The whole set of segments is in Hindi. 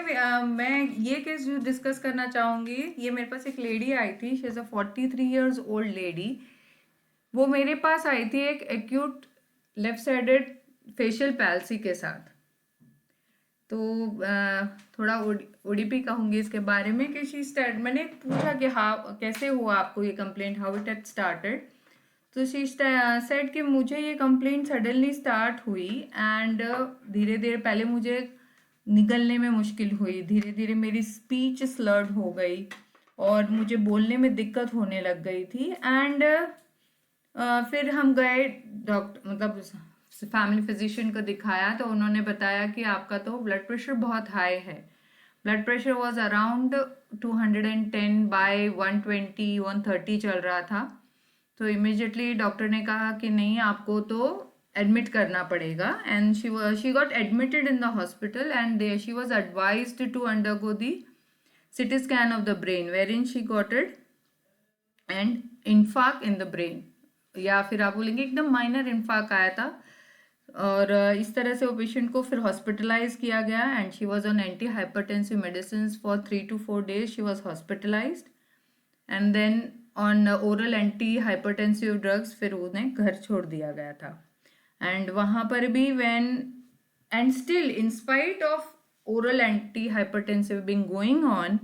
मैं ये केस जो डिस्कस करना चाहूँगी, ये मेरे पास एक लेडी आई थी, she is a 43 years old lady. वो मेरे पास आई थी एक acute left sided facial palsy के साथ। तो थोड़ा ओडीपी कहूँगी इसके बारे में कि मैंने पूछा कि हाँ कैसे हुआ आपको ये complaint, how it had started. तो शी सेड कि मुझे ये कंप्लेंट सडनली स्टार्ट हुई एंड धीरे धीरे पहले मुझे निकलने में मुश्किल हुई, धीरे धीरे मेरी स्पीच स्लर्ड हो गई और मुझे बोलने में दिक्कत होने लग गई थी। एंड फिर हम गए डॉक्टर मतलब फैमिली फिजिशियन को दिखाया तो उन्होंने बताया कि आपका तो ब्लड प्रेशर बहुत हाई है। Blood pressure was around 210 by 120 130 चल रहा था। तो इमिजिएटली डॉक्टर ने कहा कि नहीं आपको तो एडमिट करना पड़ेगा and she got admitted in the hospital and she was advised to undergo the CT scan of the brain wherein she got it and infarct in the brain, या फिर आप बोलेंगे एकदम माइनर इन्फार्क आया था। और इस तरह से वो पेशेंट को फिर हॉस्पिटलाइज किया गया and she was on anti hypertensive medicine for 3 to 4 days she was hospitalized and then on oral anti hypertensive drugs फिर उन्हें घर छोड़ दिया गया था। एंड वहाँ पर भी when and still in spite of oral anti hypertensive being going on,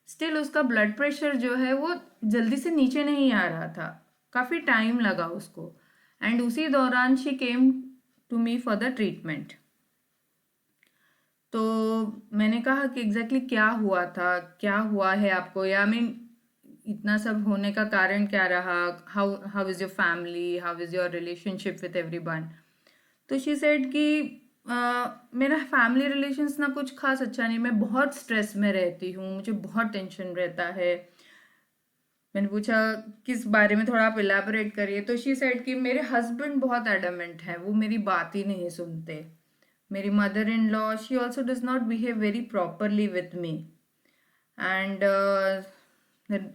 still उसका ब्लड प्रेशर जो है वो जल्दी से नीचे नहीं आ रहा था, काफ़ी टाइम लगा उसको। एंड उसी दौरान she came to me for the treatment. तो मैंने कहा कि एग्जैक्टली क्या हुआ था, क्या हुआ है आपको, या मीन इतना सब होने का कारण क्या रहा, how how is your family, how is your relationship with everyone. तो शी सेड कि मेरा फैमिली रिलेशंस ना कुछ खास अच्छा नहीं, मैं बहुत स्ट्रेस में रहती हूँ, मुझे बहुत टेंशन रहता है। मैंने पूछा किस बारे में, थोड़ा आप इलेबोरेट करिए। तो शी सेड कि मेरे हस्बैंड बहुत एडमेंट हैं, वो मेरी बात ही नहीं सुनते। मेरी mother in law she also does not behave very properly with me and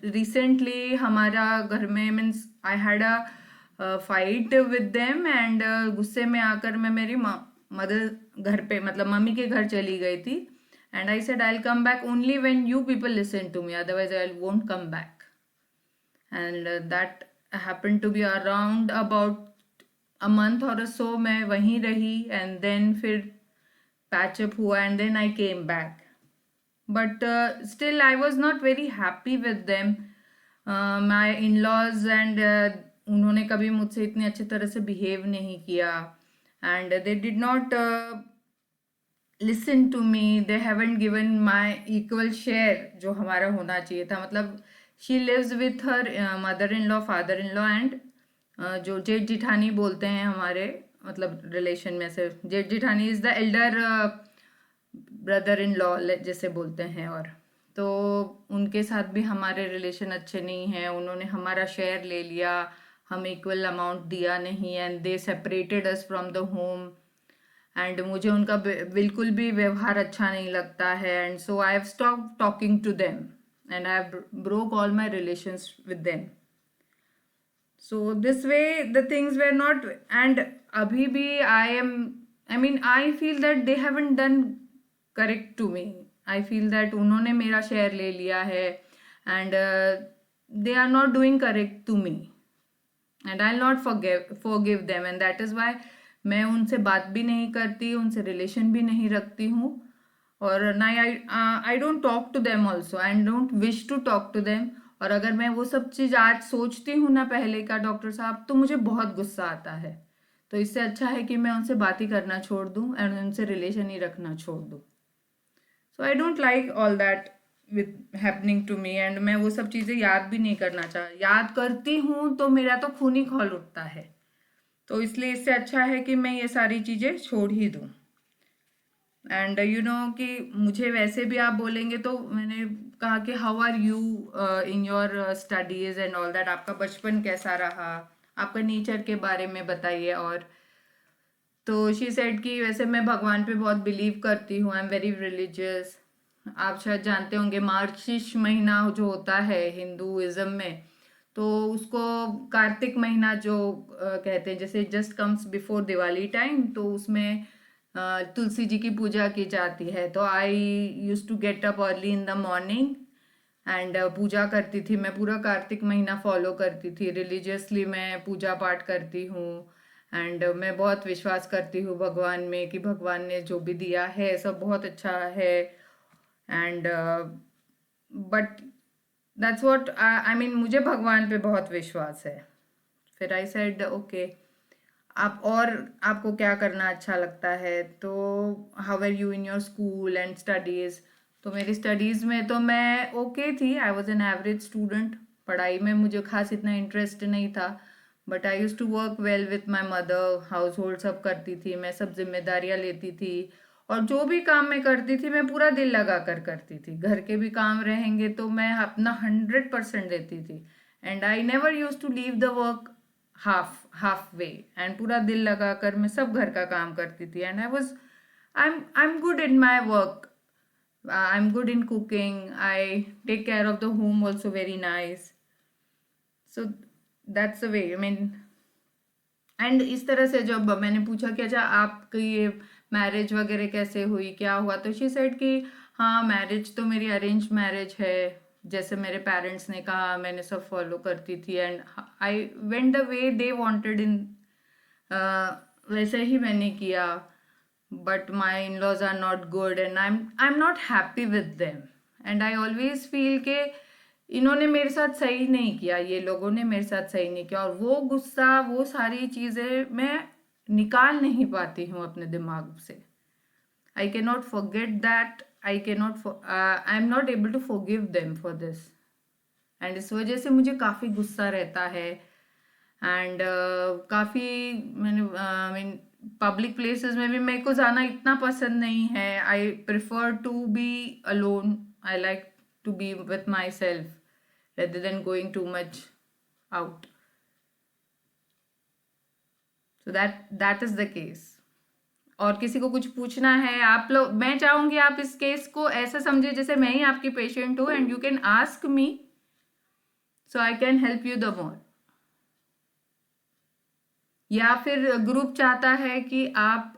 recently हमारा घर में means I had a fight with them and गुस्से में आकर मैं मेरी मदर घर पे मतलब मम्मी के घर चली गई थी and I said I will come back only when you people listen to me, otherwise I won't come back. And that happen to be around about a month और सो मैं वहीं रही एंड देन फिर पैचअप हुआ and then I came back. But still I was not very happy with them. My in-laws and उन्होंने कभी मुझसे इतने अच्छे तरह से बिहेव नहीं किया and they did not listen to me. They haven't given my equal share जो हमारा होना चाहिए था। मतलब she lives with her mother-in-law, father-in-law and जो जेठ जिठानी बोलते हैं हमारे मतलब रिलेशन में से, jeth jethani is the elder brother in law जैसे बोलते हैं। और तो उनके साथ भी हमारे रिलेशन अच्छे नहीं हैं, उन्होंने हमारा शेयर ले लिया, हम इक्वल अमाउंट दिया नहीं and they separated us from the home and मुझे उनका बिल्कुल भी व्यवहार अच्छा नहीं लगता है and so I have stop talking to them and I have broke all my relations with them. So this way the things were not and अभी भी I mean I feel that they haven't done correct to me. I feel that उन्होंने मेरा शेयर ले लिया है and they are not doing correct to me and I not forgive them and that is why मैं उनसे बात भी नहीं करती, उनसे रिलेशन भी नहीं रखती हूँ और ना I don't talk to them also, I don't wish to talk to them. और अगर मैं वो सब चीज़ आज सोचती हूँ ना पहले का डॉक्टर साहब, तो मुझे बहुत गुस्सा आता है। तो इससे अच्छा है कि मैं उनसे बात ही करना छोड़ दूँ एंड उनसे रिलेशन ही रखना छोड़ दूँ। So I don't like all that with happening to me and मैं वो सब चीज़ें याद भी नहीं करना याद करती हूँ तो मेरा तो खून ही खौल उठता है। तो इसलिए इससे अच्छा है कि मैं ये सारी चीज़ें छोड़ ही दूँ। एंड यू नो कि मुझे वैसे भी आप बोलेंगे तो मैंने कहा कि how are you in your studies and all that, आपका बचपन कैसा रहा, आपका नेचर के बारे में बताइए। और तो शी सेड कि वैसे मैं भगवान पे बहुत बिलीव करती हूँ, आई एम वेरी रिलीजियस। आप शायद जानते होंगे मार्गशीर्ष महीना जो होता है हिंदुइज्म में, तो उसको कार्तिक महीना जो कहते हैं, जैसे just comes before Diwali time, तो उसमें तुलसी जी की पूजा की जाती है, तो I use to get up early in the morning and पूजा करती थी। मैं पूरा कार्तिक महीना फॉलो करती थी, रिलीजियसली मैं पूजा पाठ करती हूँ। एंड मैं बहुत विश्वास करती हूँ भगवान में कि भगवान ने जो भी दिया है सब बहुत अच्छा है। And but that's what I mean, मुझे भगवान पे बहुत विश्वास है। फिर आई सेड ओके, आप और आपको क्या करना अच्छा लगता है, तो how are you in your school and studies. तो मेरी स्टडीज़ में तो मैं ओके थी, I was an average student. पढ़ाई में मुझे खास इतना इंटरेस्ट नहीं था, but I use to work well with my mother. Household सब करती थी, मैं सब जिम्मेदारियाँ लेती थी, और जो भी काम मैं करती थी मैं पूरा दिल लगा कर करती थी। घर के भी काम रहेंगे तो मैं अपना 100% देती थी। And I never use to leave the work half way, and पूरा दिल लगा कर मैं सब घर का काम करती थी। And I am good in my work, I am good in cooking, I take care of the home also very nice. So that's the way, I mean. And इस तरह से जब मैंने पूछा कि अच्छा आपकी ये मैरिज वगैरह कैसे हुई, क्या हुआ, तो शी सेड कि हाँ, मैरिज तो मेरी अरेंज मैरिज है, जैसे मेरे पेरेंट्स ने कहा मैंने सब फॉलो करती थी, and I went the way they wanted in, वैसे ही मैंने किया। But my in laws are not good and I am not happy with them. And I always feel के इन्होंने मेरे साथ सही नहीं किया, ये लोगों ने मेरे साथ सही नहीं किया, और वो गुस्सा, वो सारी चीज़ें मैं निकाल नहीं पाती हूँ अपने दिमाग से। I can not forget that, I am not able to forgive them for this. And इस वजह से मुझे काफ़ी गुस्सा रहता है। एंड काफ़ी, मैंने मीन पब्लिक प्लेसेस में भी मेरे को जाना इतना पसंद नहीं है। I prefer to be alone, I like to be with myself rather than going too much out. So that is the case. और किसी को कुछ पूछना है आप लोग, मैं चाहूंगी आप इस केस को ऐसा समझे जैसे मैं ही आपकी पेशेंट हूँ, and you can ask me so I can help you the more. या फिर ग्रुप चाहता है कि आप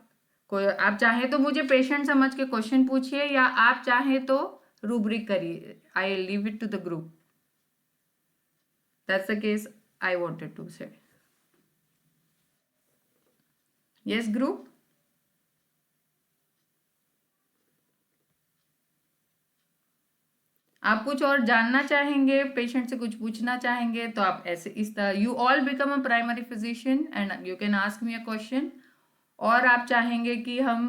चाहें तो मुझे पेशेंट समझ के क्वेश्चन पूछिए, या आप चाहें तो रूब्रिक करिए। I leave it to the group. That's the case I wanted to say. Yes group. आप कुछ और जानना चाहेंगे, पेशेंट से कुछ पूछना चाहेंगे, तो आप ऐसे इस तरह, you all become a primary physician and you can ask me a question. और आप चाहेंगे कि हम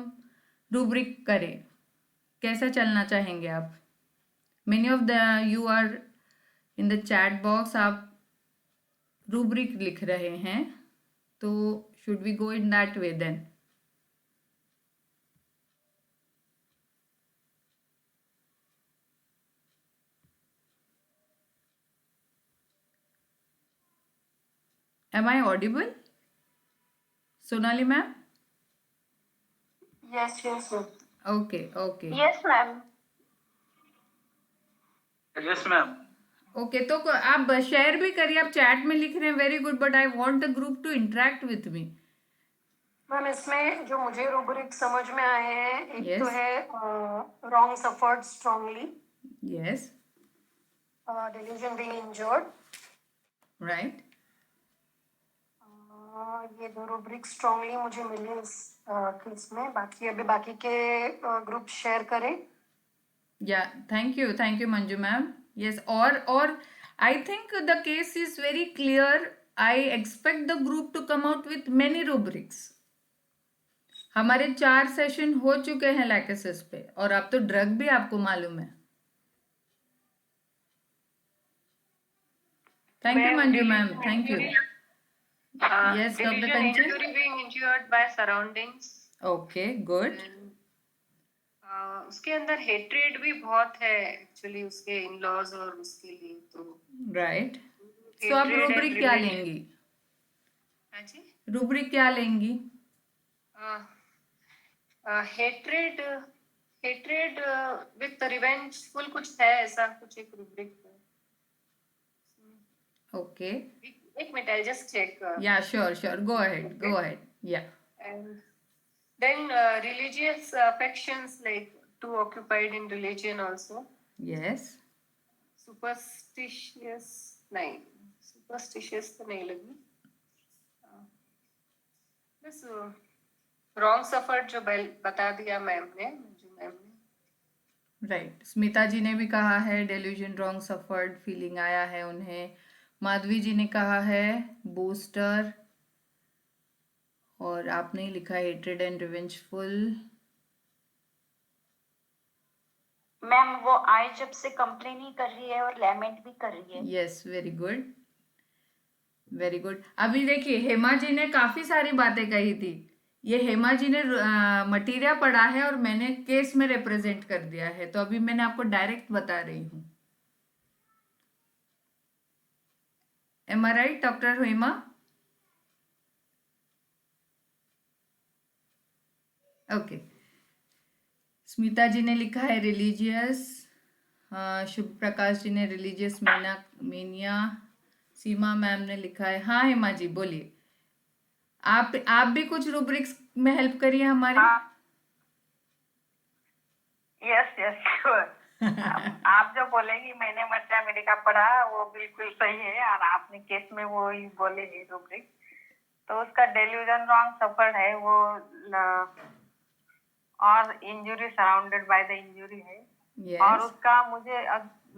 रूब्रिक करें, कैसा चलना चाहेंगे आप। Many of the you are in the chat box, आप रूब्रिक लिख रहे हैं, तो should we go in that way then. Am I audible Sonali ma'am? Yes, yes, sir. Okay okay Yes, ma'am. Yes, ma'am. Okay, तो आप शेयर भी करिए, आप चैट में लिख रहे हैं, very good, but I want the group to interact with me. Ma'am, इसमें जो मुझे रूब्रिक समझ में आए हैं, एक तो Yes. है wrong suffered strongly, Yes. Delusion being injured. Right. ये दो रूब्रिक स्ट्रांगली मुझे मिले इस केस में। बाकी अभी बाकी के ग्रुप शेयर करें। Yeah. Thank you, Manju ma'am. Yes. Or I think the case is very clear. I expect the group to come out with many rubrics. हमारे 4 सेशन हो चुके हैं लैकेसिस पे, और अब तो ड्रग भी आपको मालूम है। Thank you Manju ma'am, thank you. Yes, Dr. Delusion Kanchan. injury being injured by surroundings. Okay, good. उसके अंदर हेट्रेड भी बहुत है एक्चुअली उसके इन लॉज और उसके लिए, तो राइट। तो आप रूब्रिक क्या लेंगी? हाँ जी, रूब्रिक क्या लेंगी? हेट्रेड हेट्रेड विथ रिवेंजफुल कुछ है ऐसा, कुछ एक रूब्रिक है। ओके, एक मिनट, आई जस्ट चेक। या श्योर, गो अहेड, या। And Then religious affections, like too occupied in religion also. Yes, Superstitious नहीं, superstitious तो नहीं लगी. बस wrong suffered जो बता दिया मैम ने. राइट. स्मिता जी ने भी कहा है डेल्यूजन रॉन्ग सफर्ड फीलिंग आया है उन्हें. माधवी जी ने कहा है बूस्टर. और आपने लिखा है हेट्रेड एंड रिवेंजफुल. मैम वो आई जब से कंप्लेन ही कर रही है और लैमेंट भी कर रही है. Yes, very good, very good. अभी देखिए हेमा जी ने काफी सारी बातें कही थी. ये हेमा जी ने मटीरिया पढ़ा है और मैंने केस में रिप्रेजेंट कर दिया है, तो अभी मैंने आपको डायरेक्ट बता रही हूँ. Am I right doctor Hema? Okay. Smita ji ने लिखा है रिलीजियस. शुभ प्रकाश जी ने रिलीजियस मेनिया. सीमा मैम ने लिखा है. हाँ हेमा जी बोलिए. आप भी कुछ रूब्रिक्स में हेल्प करिए हमारी. Yes yes sure. आप जो बोलेगी मैंने मटिया मेडिका पढ़ा वो बिल्कुल सही है और आपने केस में वो ही बोले है रूब्रिक. तो उसका डेल्यूजन रॉन्ग सफर्ड है वो और injury surrounded by the injury है. Yes. और उसका मुझे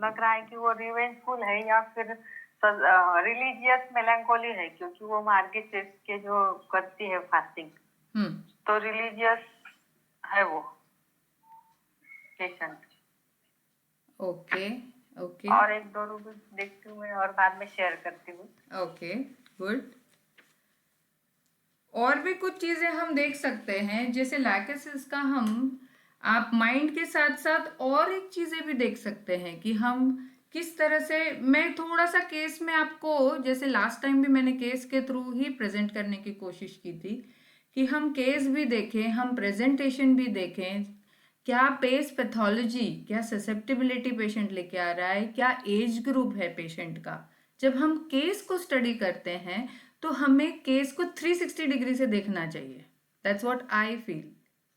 लग रहा है कि वो रिवेंजफुल है या फिर रिलीजियस मेलंकोली है क्योंकि वो मार्गेट के जो करती है फास्टिंग. तो रिलीजियस है वो पेशेंट. Okay okay. और एक दो रूबी देखती हूँ मैं और बाद में शेयर करती हूँ. Okay good. और भी कुछ चीजें हम देख सकते हैं जैसे लैकेसिस का आप माइंड के साथ साथ और एक चीजें भी देख सकते हैं कि हम किस तरह से. मैं थोड़ा सा केस में आपको जैसे लास्ट टाइम भी मैंने केस के थ्रू ही प्रेजेंट करने की कोशिश की थी कि हम केस भी देखें, हम प्रेजेंटेशन भी देखें. क्या पेस पैथोलॉजी, क्या ससेप्टिबिलिटी पेशेंट लेके आ रहा है, क्या एज ग्रुप है पेशेंट का. जब हम केस को स्टडी करते हैं तो हमें केस को 360 डिग्री से देखना चाहिए. That's what I feel.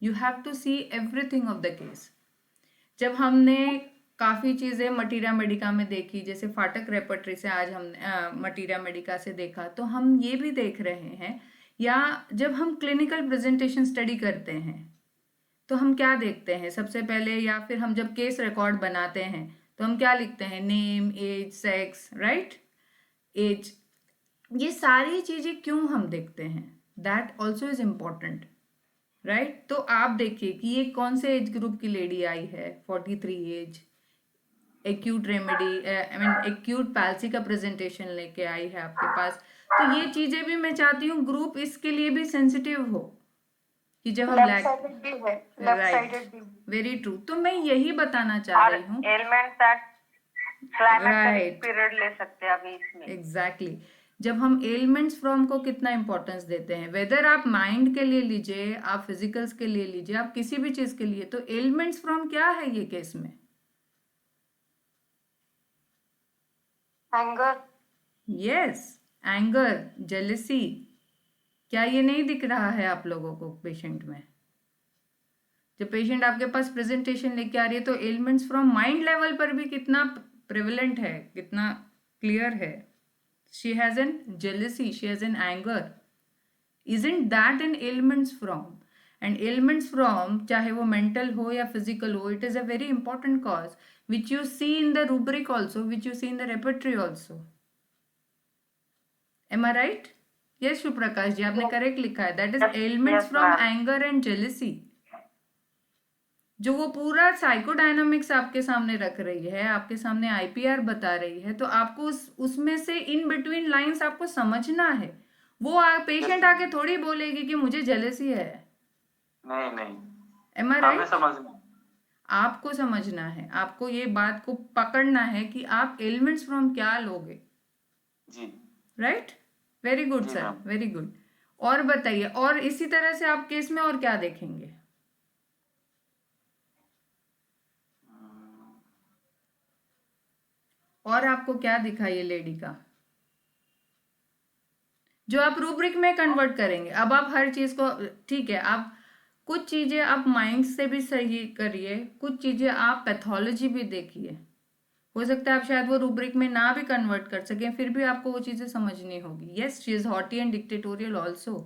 You have to see everything of the case. जब हमने काफ़ी चीज़ें मटीरिया मेडिका में देखी, जैसे फाटक रेपर्टरी से आज हमने मटीरिया मेडिका से देखा, तो हम ये भी देख रहे हैं. या जब हम क्लिनिकल प्रेजेंटेशन स्टडी करते हैं तो हम क्या देखते हैं सबसे पहले, या फिर हम जब केस रिकॉर्ड बनाते हैं तो हम क्या लिखते हैं? Name, age, sex, right, age. ये सारी चीज़ें क्यों हम देखते हैं? That also is important, right. तो आप देखिए कि ये कौन से एज ग्रुप की लेडी आई है, 43 age, acute remedy, acute palsy का प्रेजेंटेशन लेके आई है आपके पास. तो ये चीजें भी मैं चाहती हूँ ग्रुप इसके लिए भी सेंसिटिव हो कि जब हम लेफ्ट साइडेड भी है, लेफ्ट साइडेड भी. Very true. तो मैं यही बताना चाह रही हूँ. एलिमेंट क्लाइमेक्स पीरियड ले सकते हैं अभी इसमें. एग्जैक्टली. जब हम एलिमेंट्स फ्रॉम को कितना इंपॉर्टेंस देते हैं, वेदर आप माइंड के लिए लीजिए, आप फिजिकल्स के लिए लीजिए, आप किसी भी चीज के लिए, तो एलिमेंट्स फ्रॉम क्या है ये केस में? एंगर. Yes, anger, jealousy. क्या ये नहीं दिख रहा है आप लोगों को पेशेंट में? जब पेशेंट आपके पास प्रेजेंटेशन लेके आ रही है तो एलिमेंट्स फ्रॉम माइंड लेवल पर भी कितना प्रेवलेंट है, कितना क्लियर है. She has an jealousy, she has an anger. Isn't that an elements from? And elements from चाहे वो मेंटल हो या फिजिकल हो, it is a very important cause which you see in the rubric also, which you see in the repertory also. Am I right? Yes Shivprakash ji, आपने करेक्ट लिखा है. That is elements from anger and jealousy. जो वो पूरा साइकोडायनामिक्स आपके सामने रख रही है, आपके सामने आईपीआर बता रही है, तो आपको उसमें से इन बिटवीन लाइंस आपको समझना है. वो पेशेंट आके थोड़ी बोलेगी कि मुझे जेलसी है. नहीं. M I right? समझना, आपको समझना है, आपको ये बात को पकड़ना है कि आप एलिमेंट्स फ्रॉम क्या लोगे. जी. Right, very good sir, very good. और बताइए, और इसी तरह से आप केस में और क्या देखेंगे? और आपको क्या दिखा ये लेडी का जो आप रूब्रिक में कन्वर्ट करेंगे? अब आप हर चीज को, ठीक है, आप कुछ चीजें आप माइंड से भी सही करिए, कुछ चीजें आप पैथोलॉजी भी देखिए। हो सकता है आप शायद वो रूब्रिक में ना भी कन्वर्ट कर सकें, फिर भी आपको वो चीजें समझनी होगी। Yes, she is haughty and dictatorial also.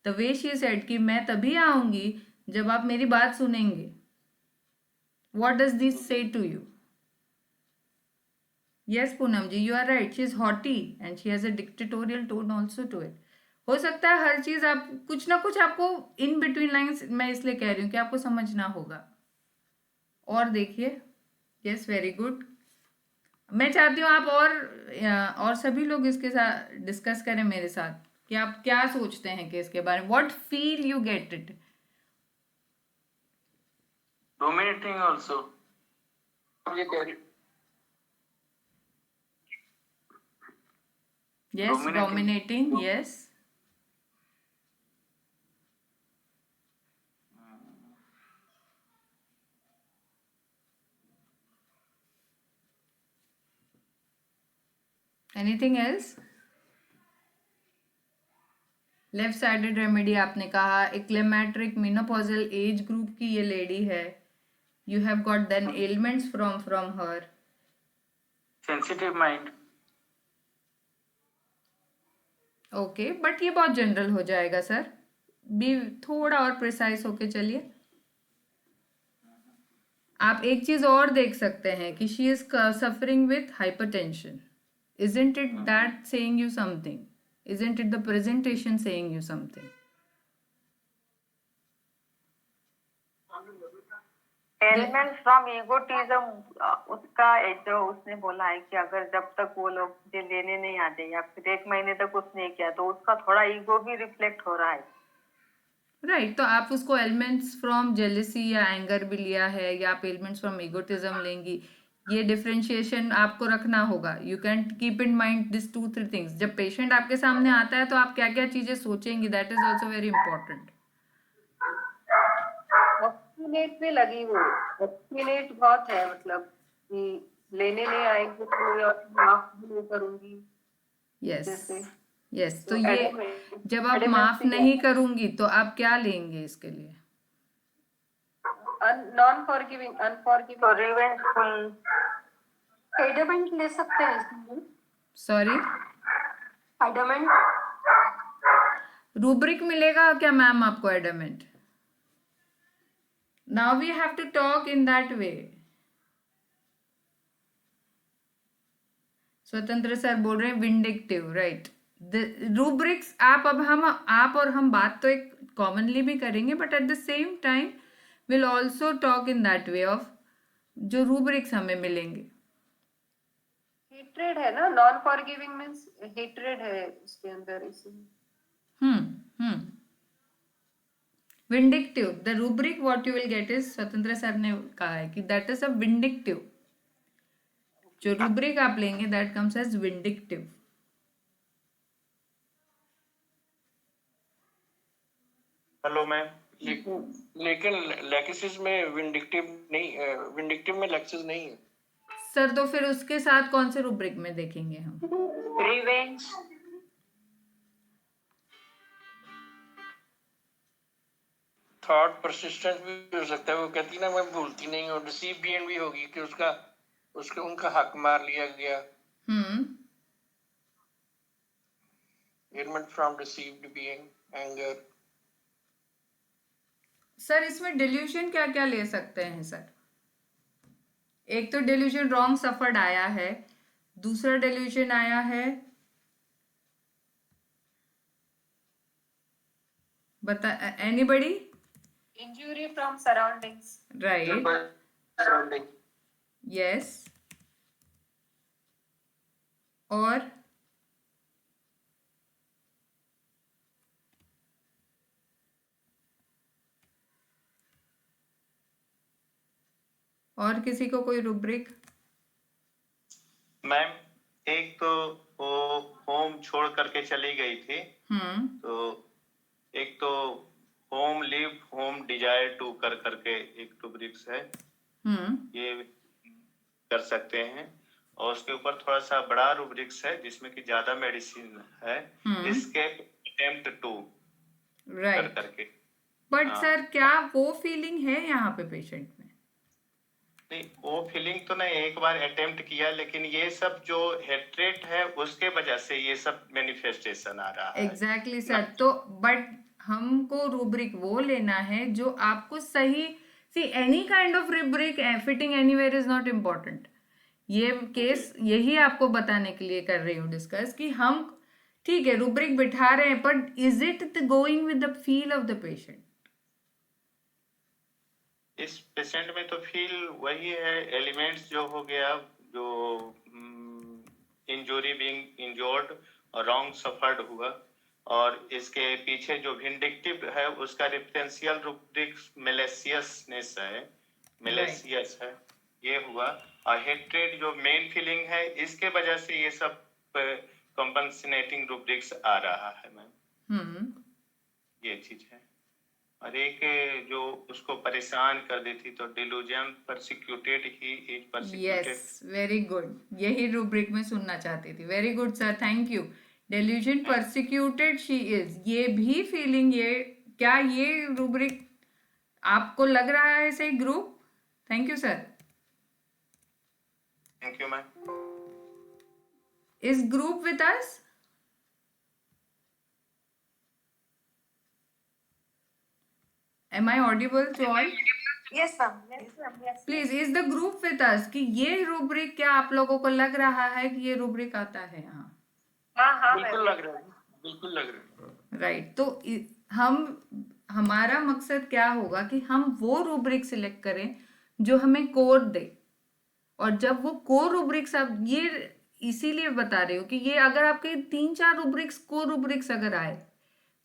The way she said कि मैं तभी आऊंगी जब आप मेरी बात सुनेंगे। What does this say to you? Yes Poonam ji, you are right, she is haughty and she has a dictatorial tone also to it. हो सकता है हर चीज आप कुछ ना कुछ आपको इन बिटवीन लाइंस, मैं इसलिए कह रही हूँ कि आपको समझना होगा। और देखिए, यस वेरी गुड। मैं चाहती हूँ आप और सभी लोग इसके साथ डिस्कस करें मेरे साथ कि आप क्या सोचते हैं कि इसके बारे में। What feel you get it? Dominating also, ये कह रही yes, dominating, yes. Anything else? Left sided remedy आपने कहा, एक्लेमेट्रिक मेनोपॉजल एज ग्रुप की ये लेडी है। You have got then elements from her. Sensitive mind. Okay, but ये बहुत जनरल हो जाएगा सर, भी थोड़ा और प्रिसाइज होके चलिए। आप एक चीज और देख सकते हैं कि she is suffering with hypertension. Isn't it that saying you something? Isn't it the presentation saying you something? Elements from egotism, उसका जो उसने बोला है कि अगर जब तक वो लोग जो लेने नहीं आते या फिर 1 महीने तक उसने किया तो उसका थोड़ा ईगो भी रिफ्लेक्ट हो रहा है। राइट, तो आप उसको एलिमेंट्स फ्रॉम जेलिसी या एंगर भी लिया है, या आप एलिमेंट्स फ्रॉम ईगोटिज्म लेंगी, ये डिफरेंशिएशन आपको रखना होगा। You can keep in mind this 2-3 things. जब पेशेंट आपके सामने आता है तो आप क्या क्या चीजें सोचेंगी, that is also very important. Obstinate पे लगी वो, ऑब्स्टिनेट बहुत है, मतलब कि लेने नहीं आएंगे तो या माफ भी नहीं करूंगी। यस जैसे यस, तो तो ये adamant- जब आप adamant माफ से नहीं करूंगी तो आप क्या लेंगे इसके लिए? नॉन फॉरगिविंग, अनफॉरगिविंग, तो रिवेंजफुल, एडमेंट ले सकते हैं इसमें। सॉरी, एडमेंट रूब्रिक मिलेगा क्या मैम आपको adamant? Now we have to talk in that way. Swatantra sir बोल रहे हैं विंडिक्टिव, राइट। रूब्रिक्स आप और हम बात तो एक कॉमनली भी करेंगे, but at the same time will also talk in that way of जो रूब्रिक्स हमें मिलेंगे। हेट्रेड है ना, नॉन फॉरगिविंग मींस हेट्रेड है इसके अंदर, इसलिए vindictive, the rubric what you will get is, Swatantra sir ने कहा है कि दैट इज अ विंडिक्टिव। जो रूब्रिक आप लेंगे that comes as vindictive. Hello ma'am, लेकिन लेक्सिस में विंडिक्टिव नहीं, विंडिक्टिव में लेक्सिस नहीं है सर, तो फिर उसके साथ कौन से रूब्रिक में देखेंगे हम? रिवेंज, थॉट परसिस्टेंस भी हो सकता है। वो कहती ना मैं भूलती नहीं हूँ, डिसीपिएंट भी होगी कि उसका उनका हक मार लिया गया। Element from deceived being, anger. Sir इसमें डिल्यूशन क्या क्या ले सकते हैं सर? एक तो डिल्यूशन रॉन्ग सफर्ड आया है, दूसरा डिल्यूशन आया है, बता anybody? Injury from surroundings, right, surrounding. Yes. और किसी को कोई रूब्रिक? मैम, एक तो वो होम छोड़ करके चली गई थी, तो एक तो home leave home desire to कर करके एक रूब्रिक्स है, ये कर सकते हैं। और उसके ऊपर थोड़ा सा बड़ा रूब्रिक्स है जिसमें कि ज्यादा मेडिसिन है, एस्केप अटेम्प्ट टू कर करके। बट हाँ। सर क्या वो फीलिंग है यहाँ पे पेशेंट में? नहीं, वो फीलिंग तो नहीं, एक बार अटेम्प्ट किया, लेकिन ये सब जो हेट्रेट है उसके वजह से ये सब मैनिफेस्टेशन आ रहा है। Exactly sir. तो बट हमको रूब्रिक वो लेना है जो आपको सही, see any kind of rubric fitting anywhere is not important. ये केस यही आपको बताने के लिए कर रही हूँ डिस्कस कि हम ठीक है रूब्रिक बिठा रहे हैं, but is it going with the feel of the patient? इस पेशेंट में तो फील वही है, एलिमेंट्स जो हो गया, जो इंजरी बीइंग इंजोर्ड और रॉन्ग सफर्ड हुआ, और इसके पीछे जो विंडिक्टिव है उसका रेफरेंशियल रूब्रिक मैलिशियसनेस है, मैलिशियस है, ये हुआ। और हेट्रेड जो मेन फीलिंग है, इसके वजह से ये सब कंपनसेटिंग रूब्रिक्स आ रहा है मैम। ये चीज है। और एक जो उसको परेशान कर देती तो delusion persecuted he is persecuted. Yes, very good, यही रूब्रिक में सुनना चाहती थी। Very good sir, thank you. Delusion persecuted she is, ये भी फीलिंग, ये क्या ये रूब्रिक आपको लग रहा है सही group? Thank you sir. Thank you ma'am. Is group with us? Am I audible to all? Yes, ma'am. Yes, ma'am. Yes. Please, is the group with us कि ये रूब्रिक क्या आप लोगों को लग रहा है कि ये रूब्रिक आता है यहाँ? हाँ बिल्कुल लग रहा है, बिल्कुल लग रहा है। राइट। तो हमारा मकसद क्या होगा कि हम वो रूब्रिक सिलेक्ट करें जो हमें कोर दे, और जब वो कोर रूब्रिक्स, आप ये इसीलिए बता रहे हो कि ये अगर आपके 3-4 रूब्रिक्स कोर रूब्रिक्स अगर आए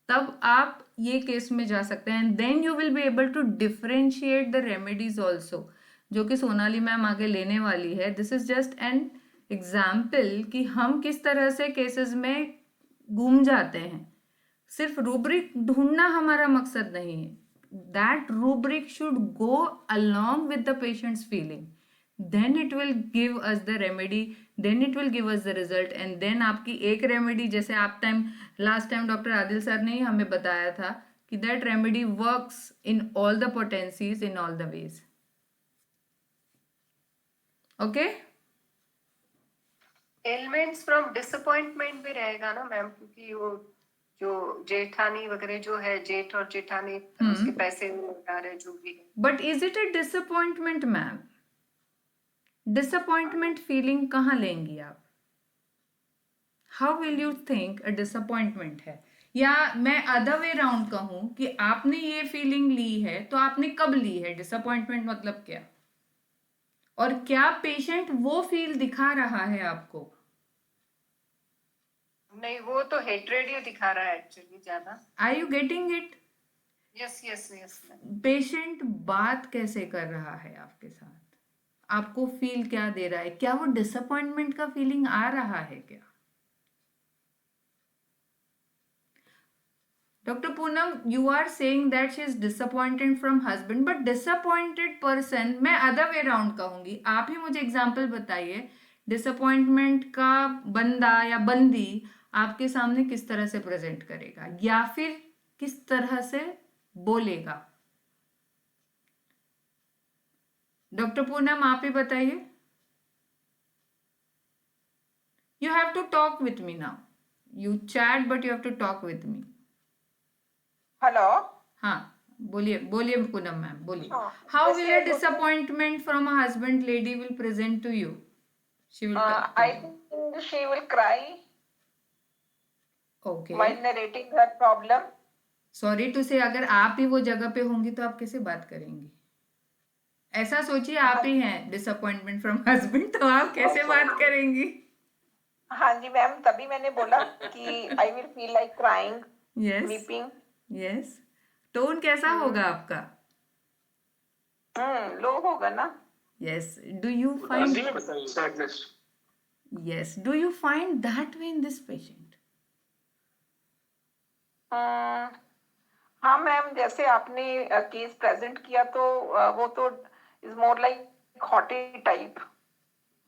तब आप ये केस में जा सकते हैं, and then you will be able to differentiate the remedies also, जो कि सोनाली मैम आगे लेने वाली है। This is just an example कि हम किस तरह से केसेस में घूम जाते हैं। सिर्फ रूब्रिक ढूंढना हमारा मकसद नहीं है, that rubric should go along with the patient's feeling, then it will give us the remedy, then it will give us the result, and then आपकी एक रेमेडी, जैसे आप last time doctor Adil sir ने ही हमें बताया था कि that remedy works in all the potencies, in all the ways. Okay? Elements from disappointment भी रहेगा ना मैम, क्योंकि वो जो जेठानी वगैरह जो है, जेठ और जेठानी उसके पैसे लौटा रहे जो भी है। But is it a disappointment, ma'am? Disappointment feeling कहाँ लेंगी आप? How will you think a disappointment है? या मैं अदर वे राउंड कहूं कि आपने ये फीलिंग ली है, तो आपने कब ली है? डिसअपॉइंटमेंट मतलब क्या? और क्या पेशेंट वो फील दिखा रहा है आपको? नहीं, वो तो हेट्रेड ही दिखा रहा है एक्चुअली ज्यादा। Are you getting it? Yes yes yes. Patient बात कैसे कर रहा है आपके साथ, आपको फील क्या दे रहा है? क्या वो डिसअपॉइंटमेंट का फीलिंग आ रहा है क्या? Dr. Poonam, you are saying that she is disappointed from husband, but disappointed person मैं other way round कहूंगी। आप ही मुझे एग्जाम्पल बताइए, डिसअपॉइंटमेंट का बंदा या बंदी आपके सामने किस तरह से प्रेजेंट करेगा या फिर किस तरह से बोलेगा? डॉक्टर पूनम आप ही बताइए। You have to talk with me now, you chat but you have to talk with me. Hello, हाँ बोलिए बोलिए पूनम मैम बोलिए। How will a disappointment from a husband lady will present to you? She will I think she will cry okay while narrating her problem. Sorry to say, अगर आप ही वो जगह पे होंगी तो आप कैसे बात करेंगी? ऐसा सोचिए आप ही हैं डिसअपॉइंटमेंट फ्रॉम हस्बैंड, तो आप कैसे बात करेंगी? हाँ जी मैम, तभी मैंने बोला कि I will feel like crying, yes weeping. Yes, tone कैसा होगा आपका? लो होगा ना। Yes, do you find yes, do you find that way in this patient? हाँ मैम, जैसे आपने केस प्रेजेंट किया तो वो तो is more like haughty type.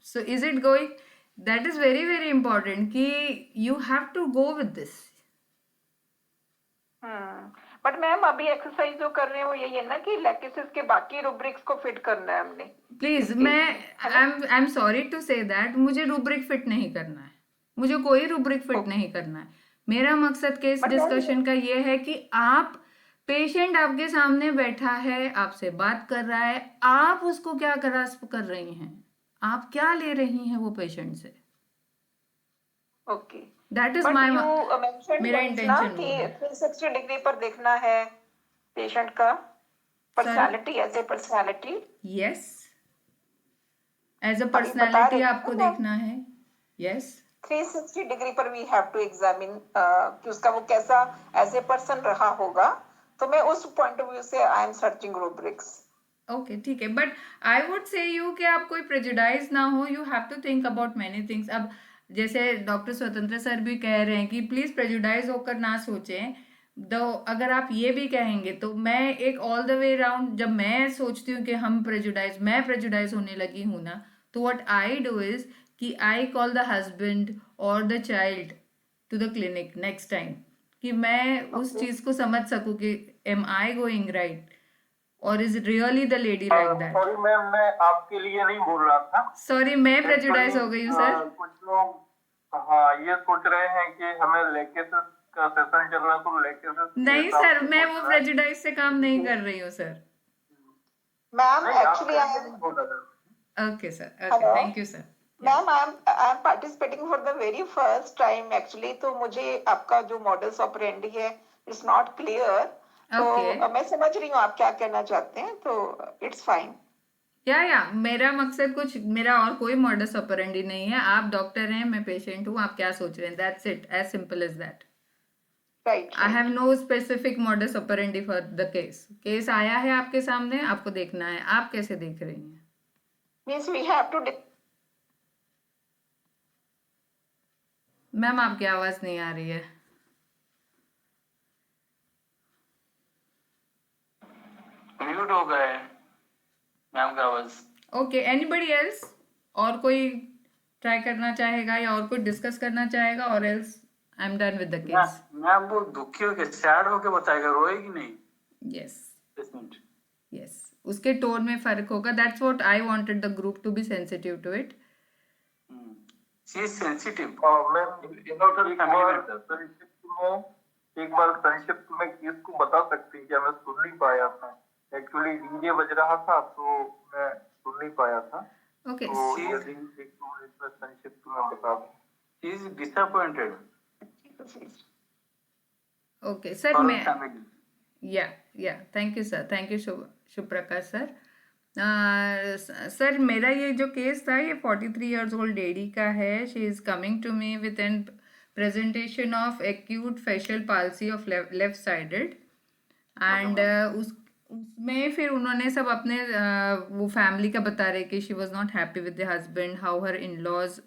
So is it going, that is very very important कि you have to go with this. But ma'am अभी एक्सरसाइज जो कर रहे हैं वो यही है ना कि लैक्टिसिस के बाकी रूब्रिक्स को फिट करना है हमने। प्लीज, मैं I am sorry to say that, मुझे रूब्रिक फिट नहीं करना है, मुझे कोई रूब्रिक फिट नहीं करना है। मेरा मकसद केस डिस्कशन का ये है कि आप, पेशेंट आपके सामने बैठा है, आपसे बात कर रहा है, आप उसको क्या ग्रास्प कर रही हैं, आप क्या ले रही हैं वो पेशेंट से। Okay, that is but my, you mentioned मेरा ना इंटेंशन कि वो है। 360 डिग्री पर देखना है पेशेंट का personality, as a personality. Yes, as a अभी बता पर्सनालिटी रहे थे आपको ना देखना है। यस, 360 डिग्री पर वी हैव टू एग्जामिन कि उसका वो कैसा एज ए पर्सन रहा होगा। तो मैं उस पॉइंट ऑफ व्यू से I am searching rubrics. Okay, ठीक है, but I would say you कि आप कोई प्रेजुडाइज ना हो, you have to think about many things. अब जैसे डॉक्टर स्वतंत्र सर भी कह रहे हैं कि प्लीज प्रेजुडाइज होकर ना सोचें, दो अगर आप ये भी कहेंगे तो मैं एक ऑल द वे राउंड, जब मैं सोचती हूँ कि मैं प्रेजुडाइज होने लगी हूँ ना, तो व्हाट आई डू इज कि आई कॉल द हस्बैंड और the child to the clinic next time, कि मैं उस चीज को समझ सकूं कि एम आई गोइंग राइट और is really the lady like that. Sorry ma'am, मैं आपके लिए नहीं बोल रहा था। सॉरी, मैं प्रेजुडाइज हो गई हूँ सर। कुछ लोग ये सोच रहे हैं कि हमें लेकेसिस का सेशन चल रहा, तो लेकेसिस नहीं सर, मैं वो प्रेजुडाइज से काम नहीं कर रही हूँ sir. Ma'am actually okay sir, okay, thank you sir. Ma'am I am participating for the very first time actually, तो मुझे आपका जो मॉडल्स ऑपरेंडी है इट्स नॉट क्लियर। तो मैं समझ रही हूँ आप क्या कहना चाहते हैं, तो इट्स फाइन। या मेरा मकसद कुछ, मेरा और कोई मॉडस ऑपरेंडी नहीं है। आप डॉक्टर हैं, मैं पेशेंट हूँ, आप क्या सोच रहे हैं, that's it, as simple as that. Right, I have no specific modus operandi for the case आया है आपके सामने, आपको देखना है आप कैसे देख रही हैं। Means we have to. Ma'am आपकी आवाज नहीं आ रही है। म्यूट हो गए मैम का आवाज। ओके, एनीबडी एल्स, और कोई ट्राई करना चाहेगा या और कोई डिस्कस करना चाहेगा, और else I am done with the case. Ma'am वो दुखी होके सैड होके बताएगा, रोएगी नहीं। यस पेशेंट यस, उसके टोन में फर्क होगा, that's what I wanted the group to be sensitive to it. She is sensitive. एक बार संक्षिप्त में केस को बता सकती हैं क्या? मैं सुन नहीं पाया था, एक्चुअली डीजे बज रहा था तो मैं सुन नहीं पाया था। ओके, तो यदि एक दो मिनट में संक्षिप्त में बता दूं। She is disappointed. Okay sir, मैं या thank you sir, thank you Shubh Prakash sir. Sir मेरा ये जो केस था, ये 43 years old लेडी का है। She is coming to me with an presentation of acute facial palsy of left sided, and उसमें फिर उन्होंने सब अपने वो फैमिली का बता रहे कि she was not happy with the husband, how her in laws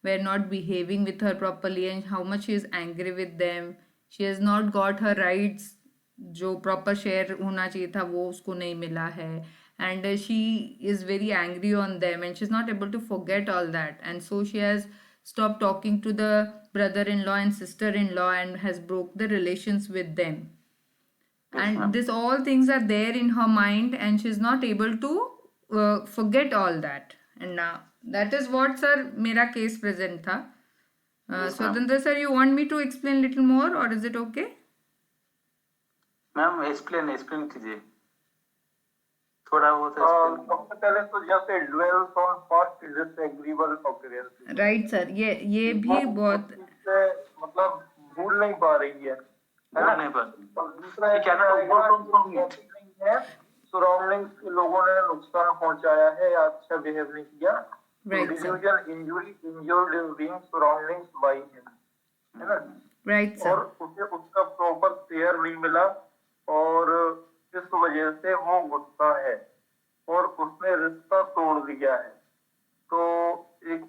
were not behaving with her properly and how much she is angry with them. She has not got her rights, जो प्रॉपर शेयर होना चाहिए था वो उसको नहीं मिला है, and she is very angry on them and she is not able to forget all that, and so she has stopped talking to the brother-in-law and sister-in-law and has broke the relations with them. And this all things are there in her mind and she is not able to forget all that. And now that is what sir mera case present tha. Swatantra sir, you want me to explain little more or is it okay? Ma'am explain कीजिए थोड़ा बहुत। सबसे पहले तो जैसे dwells on past disagreeable occurrences, right sir, ये भी बहुत मतलब भूल नहीं पा रही है नहीं पा दूसरा है सराउंडिंग्स के लोगों ने नुकसान पहुंचाया है या अच्छा बिहेव नहीं किया। Delusion injured is being surroundings by him, है ना? Right sir. और उसे उसका प्रॉपर केयर नहीं मिला और इस वजह से वो गुस्सा है और उसने रिश्ता तोड़ दिया है। तो एक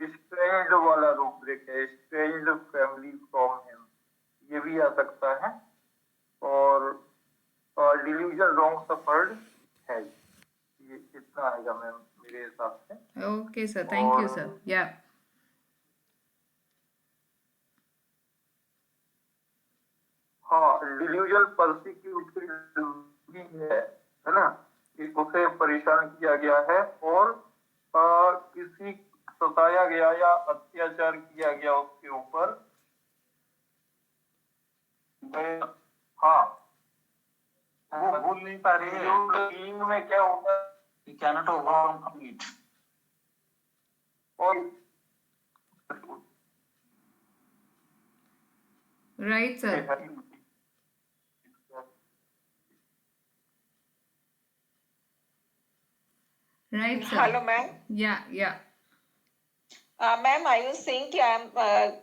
स्ट्रेंज्ड वाला रूब्रिक है, स्ट्रेंज्ड फैमिली फ्रॉम हिम, ये भी आ सकता है। और डिल्यूजन रॉन्ग सफर्ड है, ये इतना आएगा मैम मेरे हिसाब से। Okay sir, thank you sir. या हाँ डिल्यूजन परसिक्यूटेड है ना, कि उसे परेशान किया गया है और किसी सताया गया या अत्याचार किया गया उसके ऊपर। हाँ वो भूल नहीं पा रही है में क्या होता है, he cannot overcome it. और right sir, right sir. Hello ma'am. या Ma'am, I was saying कि I am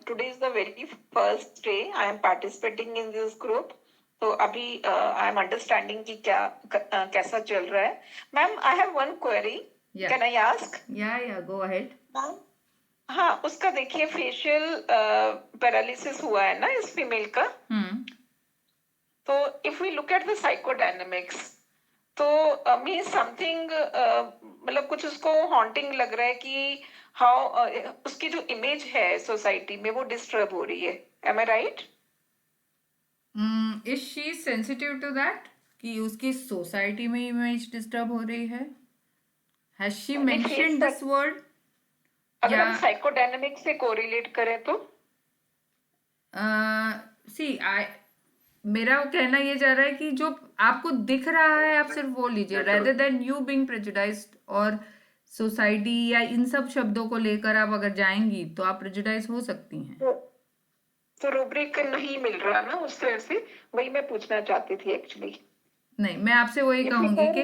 today is the very first day I am participating in this group. तो अभी I am understanding कि क्या कैसा चल रहा है। Ma'am, I have one query. Yeah. Can I ask? या गो अहेड। हाँ, उसका देखिए फेशियल पैरालिसिस हुआ है ना इस फीमेल का। तो if we look at the psychodynamics तो मीन समथिंग मतलब कुछ उसको हॉन्टिंग लग रहा है कि हाउ उसकी जो इमेज है सोसाइटी में वो डिस्टर्ब हो रही है। Am I right? Is she sensitive to that कि उसकी सोसाइटी में इमेज डिस्टर्ब हो रही है? Has she mentioned this word? अगर हम साइकोडायनेमिक्स से कोरिलेट करें तो सी मेरा कहना ये जा रहा है कि जो आपको दिख रहा है आप सिर्फ वो लीजिए, रेदर देन यू बीइंग प्रेजुडाइज्ड और सोसाइटी या इन सब शब्दों को लेकर आप अगर जाएंगी तो आप प्रेजुडाइज हो सकती हैं। तो रूब्रिक नहीं मिल रहा ना उस तरह से, वही मैं पूछना चाहती थी एक्चुअली। नहीं, मैं आपसे वही कहूंगी कि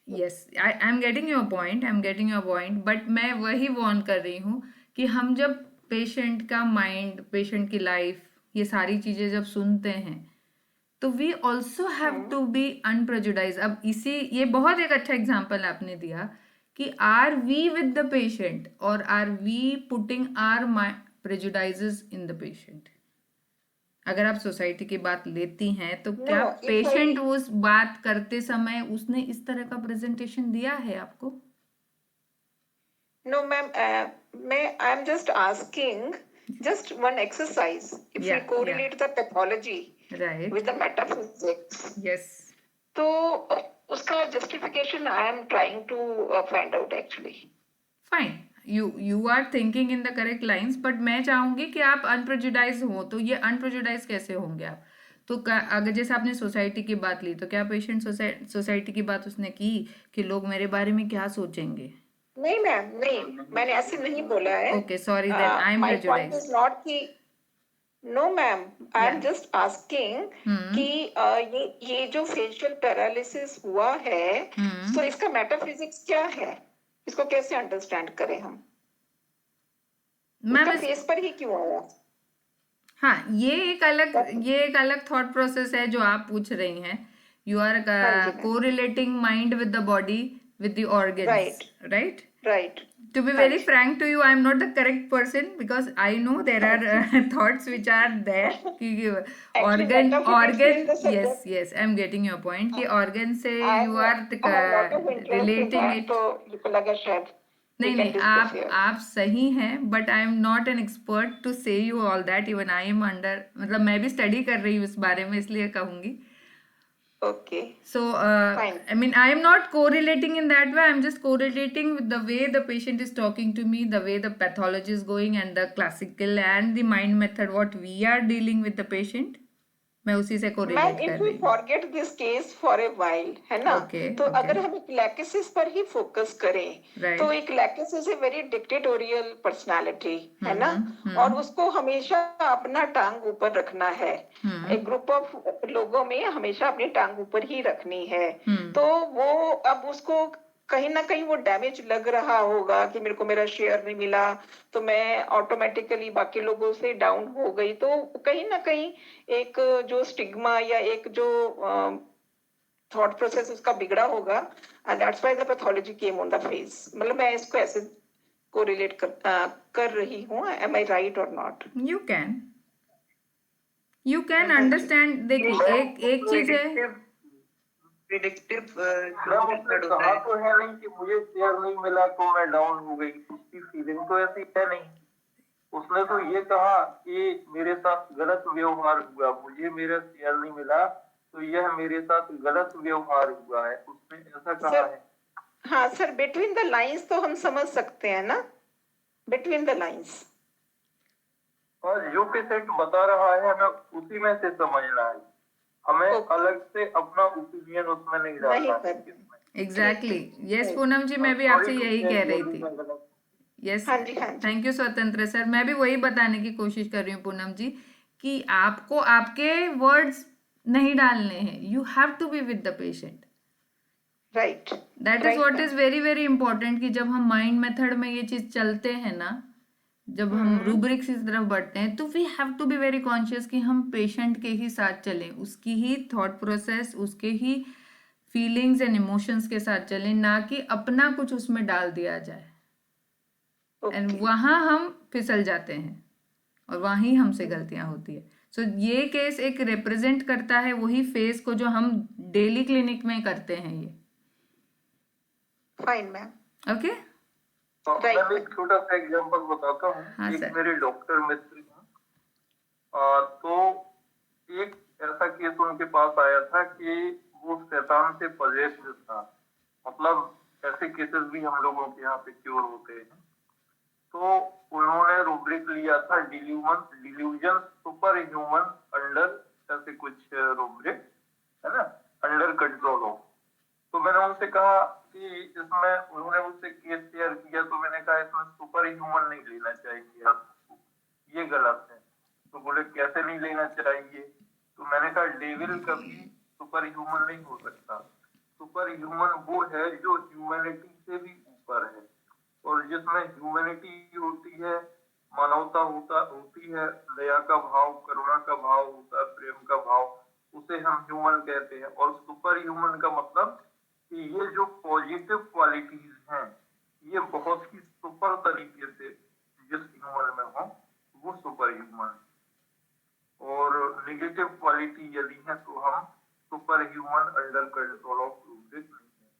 yes I am getting your point, but मैं वही वार्न कर रही हूँ कि हम जब पेशेंट का माइंड, पेशेंट की लाइफ, ये सारी चीजें जब सुनते हैं तो we also have to be unprejudiced. अब ये बहुत एक अच्छा एग्जाम्पल आपने दिया कि are we with the patient और are we putting our prejudices in the patient. अगर आप सोसाइटी की बात लेती हैं तो क्या पेशेंट उस बात करते समय उसने इस तरह का प्रेजेंटेशन दिया है आपको? नो मैम, मैं I am just asking just one exercise. If we correlate the pathology with the metaphysics, yes, तो उसका justification I am trying to find out actually. Fine, you are thinking in the correct lines, but मैं चाहूंगी कि आप unprejudiced हो। तो ये unprejudiced कैसे होंगे आप? तो अगर जैसे आपने सोसाइटी की बात ली तो क्या पेशेंट सोसाइटी की बात उसने की कि लोग मेरे बारे में क्या सोचेंगे? नहीं मैम, नहीं, मैंने ऐसे नहीं बोला है। Okay, sorry, then I am prejudiced. My point is not कि no ma'am, I am just asking कि ये जो facial paralysis हुआ है, तो इसका metaphysics क्या है? इसको कैसे understand करें हम? उसका face पर ही क्यों आया? हाँ, ये एक अलग thought process है जो आप पूछ रही हैं। You are correlating mind with the body with the organs, right? To be very frank to you, I am not the correct person because I know there are thoughts which are there कि organ yes, I am getting your point कि organ से you are relating it। तो लगा शायद नहीं, आप सही हैं, but I am not an expert to say you all that. Even I am मतलब मैं भी study कर रही हूँ इस बारे में, इसलिए कहूँगी। Okay. So, I mean, I am not correlating in that way. I am just correlating with the way the patient is talking to me, the way the pathology is going, and the classical and the mind method what we are dealing with the patient. मैं उसी से correlate कर रही हूँ। If we forget this case for a while, है ना? तो अगर हम एक लैकेसिस पर ही फोकस करें, तो एक लैकेसिस है वेरी डिक्टेटोरियल पर्सनालिटी, है ना? और उसको हमेशा अपना टांग ऊपर रखना है। एक ग्रुप ऑफ लोगों में हमेशा अपनी टांग ऊपर ही रखनी है। तो वो अब उसको कहीं ना कहीं वो डैमेज लग रहा होगा कि मेरे को मेरा शेयर नहीं मिला तो मैं ऑटोमेटिकली बाकी लोगों से डाउन हो गई। तो कहीं ना कहीं एक जो स्टिग्मा या एक जो थॉट प्रोसेस उसका बिगड़ा होगा, and that's why the pathology came on the face. मतलब मैं इसको ऐसे कोरिलेट कर रही हूँ। एम आई राइट और नॉट? You can understand. देखिए एक चीज है, प्रिडिक्टिव कहा तो है नहीं कि मुझे शेयर नहीं मिला तो मैं डाउन हो गई, उसकी फीलिंग तो ऐसी है नहीं। उसने तो ये कहा कि मेरे साथ गलत व्यवहार हुआ, मुझे मेरा शेयर नहीं मिला तो यह मेरे साथ गलत व्यवहार हुआ है, उसने ऐसा कहा है। हाँ सर, बिटवीन द लाइंस तो हम समझ सकते हैं ना, बिटवीन द लाइंस। और जो पेशेंट बता रहा है हमें उसी में से समझना है, हमें अलग से अपना ओपिनियन उसमें नहीं डालना है। एग्जैक्टली, यस पूनम जी, मैं भी आपसे यही कह रही थी। यस, थैंक यू स्वतंत्र सर, मैं भी वही बताने की कोशिश कर रही हूँ पूनम जी कि आपको आपके वर्ड्स नहीं डालने हैं, you have to be with the patient, right. That is what is very very important कि जब हम माइंड मेथड में ये चीज चलते हैं ना, जब हम रूब्रिक्स की तरफ बढ़ते हैं, तो we have to be very conscious कि हम पेशेंट के ही साथ चलें, उसकी ही थॉट प्रोसेस, उसके ही फीलिंग्स एंड इमोशंस के साथ चलें, ना कि अपना कुछ उसमें डाल दिया जाए। एंड वहां हम फिसल जाते हैं और वहीं हमसे गलतियां होती है। सो ये केस एक रिप्रेजेंट करता है वही फेस को जो हम डेली क्लिनिक में करते हैं। ये फाइन मैम, ओके। मैं एक छोटा सा एग्जांपल बताता हूँ। हाँ, एक मेरे डॉक्टर मित्र हैं, तो एक ऐसा केस उनके पास आया था कि वो शैतान से पॉजेस्ड था, मतलब ऐसे केसेस भी हम लोगों के यहाँ पे क्योर होते हैं। तो उन्होंने रूब्रिक लिया था डिल्यूजन सुपर ह्यूमन अंडर, ऐसे कुछ रूब्रिक है ना, अंडर कंट्रोल ऑफ। तो मैंने उनसे कहा कि इसमें, उन्होंने मुझसे केस शेयर किया तो मैंने कहा इसमें सुपर ह्यूमन नहीं लेना चाहिए आपको, ये गलत है। तो बोले कैसे नहीं लेना चाहिए? तो मैंने कहा डेविल कभी सुपर ह्यूमन नहीं हो सकता। सुपर ह्यूमन वो है जो ह्यूमैनिटी से भी ऊपर है, और जिसमें ह्यूमैनिटी होती है, मानवता होती है, दया का भाव, करुणा का भाव होता है, प्रेम का भाव, उसे हम ह्यूमन कहते हैं। और सुपर ह्यूमन का मतलब कि ये जो पॉजिटिव क्वालिटीज हैं, ये बहुत ही सुपर तरीके से जिस ह्यूमन में हो वो सुपर ह्यूमन, और नेगेटिव क्वालिटी यदि है तो हम super human under control of rubric नहीं है।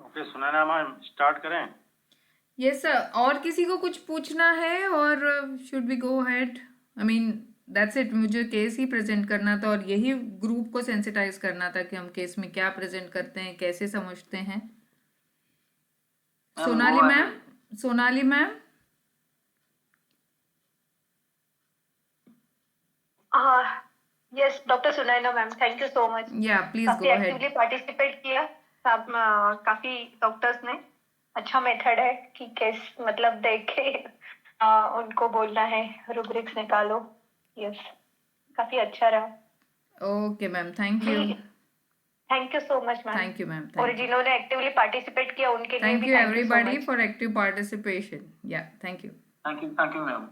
ओके, सुनैना मैम स्टार्ट करें? यस सर, और किसी को कुछ पूछना है और should we go ahead? I mean that's it, मुझे केस ही प्रेजेंट करना था और यही ग्रुप को सेंसिटाइज करना था कि हम केस में क्या प्रेजेंट करते हैं, कैसे समझते हैं। Sonali ma'am, Sonali ma'am. Yes doctor Sunaina ma'am, thank you so much. या प्लीज काफी गो अहेड। एक्टिवली पार्टिसिपेट किया सब, काफी डॉक्टर्स ने। अच्छा मेथड है कि केस मतलब देख के उनको बोलना है रूब्रिक्स निकालो। यस, काफी अच्छा रहा। Okay ma'am, thank you. Thank you so much ma'am. Thank you ma'am. और जिन्होंने एक्टिवली पार्टिसिपेट किया उनके लिए थैंक भी you thank you so everybody much. For active participation. या thank you. Thank you ma'am.